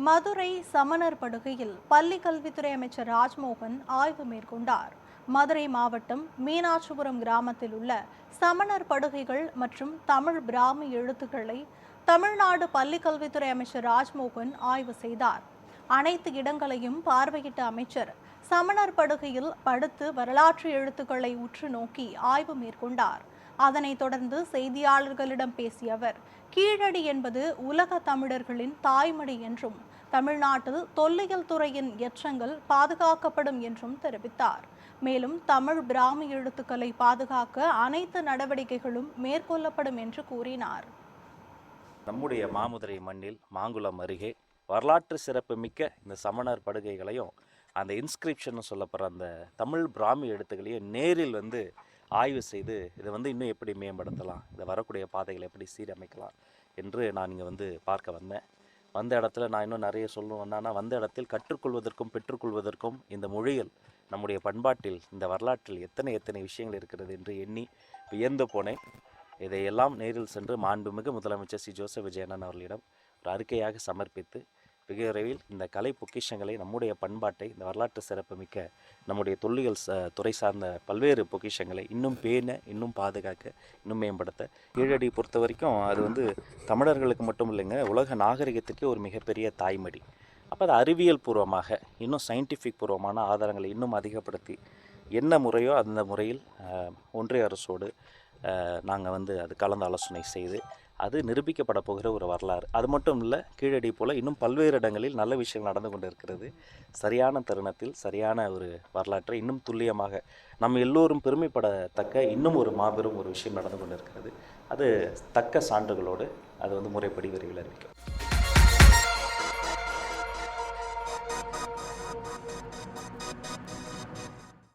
மதுரை சமணர் படுகையில் பள்ளி கல்வித்துறை அமைச்சர் ராஜ்மோகன் ஆய்வு மேற்கொண்டார். மதுரை மாவட்டம் மீனாட்சிபுரம் கிராமத்தில் உள்ள சமணர் படுகைகள் மற்றும் தமிழ் பிராமி எழுத்துக்களை தமிழ்நாடு பள்ளி கல்வித்துறை அமைச்சர் ராஜ்மோகன் ஆய்வு செய்தார். அனைத்து இடங்களையும் பார்வையிட்ட அமைச்சர் சமணர் படுகையில் படுத்து வரலாற்று எழுத்துக்களை உற்று நோக்கி ஆய்வு மேற்கொண்டார். அதனைத் தொடர்ந்து செய்தியாளர்களிடம் பேசிய அவர், கீழடி என்பது உலக தமிழர்களின் தாய்மொழி என்றும் தமிழ்நாட்டில் தொல்லியல் துறையின் எச்சங்கள் பாதுகாக்கப்படும் என்றும் தெரிவித்தார். மேலும் தமிழ் பிராமி எழுத்துக்களை பாதுகாக்க அனைத்து நடவடிக்கைகளும் மேற்கொள்ளப்படும் என்று கூறினார். நம்முடைய மாமதுரை மண்ணில் மாங்குளம் அருகே வரலாற்று சிறப்பு மிக்க இந்த சமணர் படுகைகளையும் அந்த இன்ஸ்கிரிப்ஷன் சொல்லப்படுற அந்த தமிழ் பிராமி எழுத்துக்களையும் நேரில் ஆய்வு செய்து இதை இன்னும் எப்படி மேம்படுத்தலாம், இதை வரக்கூடிய பாதைகளை எப்படி சீரமைக்கலாம் என்று நான் இங்கே பார்க்க வந்தேன். வந்த இடத்துல நான் இன்னும் நிறைய சொல்லணும்னா, வந்த இடத்தில் கற்றுக்கொள்வதற்கும் பெற்றுக்கொள்வதற்கும் இந்த மொழியில் நம்முடைய பண்பாட்டில் இந்த வரலாற்றில் எத்தனை விஷயங்கள் இருக்கிறது என்று எண்ணி வியந்து போனேன். இதையெல்லாம் நேரில் சென்று மாண்புமிகு முதலமைச்சர் சி ஜோசப் விஜயன் அவர்களிடம் ஒரு அறிக்கையாக சமர்ப்பித்து வெகு விரைவில் இந்த கலை பொக்கிஷங்களை, நம்முடைய பண்பாட்டை, இந்த வரலாற்று சிறப்பு மிக்க நம்முடைய தொல்லியல் துறை சார்ந்த பல்வேறு பொக்கிஷங்களை இன்னும் பேண, இன்னும் பாதுகாக்க, இன்னும் மேம்படுத்த. கீழடி பொறுத்த வரைக்கும் அது தமிழர்களுக்கு மட்டும் இல்லைங்க, உலக நாகரிகத்துக்கு ஒரு மிகப்பெரிய தாய்மடி. அப்போ அது அறிவியல் பூர்வமாக, இன்னும் சயின்டிஃபிக் பூர்வமான ஆதாரங்களை இன்னும் அதிகப்படுத்தி என்ன முறையோ அந்த முறையில் ஒன்றிய அரசோடு நாங்கள் அது கலந்து ஆலோசனை செய்து அது நிரூபிக்கப்பட போகிற ஒரு வரலாறு. அது மட்டும் இல்லை, கீழடி போல் இன்னும் பல்வேறு இடங்களில் நல்ல விஷயங்கள் நடந்து கொண்டு இருக்கிறது. சரியான தருணத்தில் சரியான ஒரு வரலாற்றை இன்னும் துல்லியமாக நம்ம எல்லோரும் பெருமைப்படத்தக்க இன்னும் ஒரு மாபெரும் ஒரு விஷயம் நடந்து கொண்டு இருக்கிறது. அது தக்க சான்றுகளோடு அது முறைப்படி விரைவில் அறிவிக்கும்.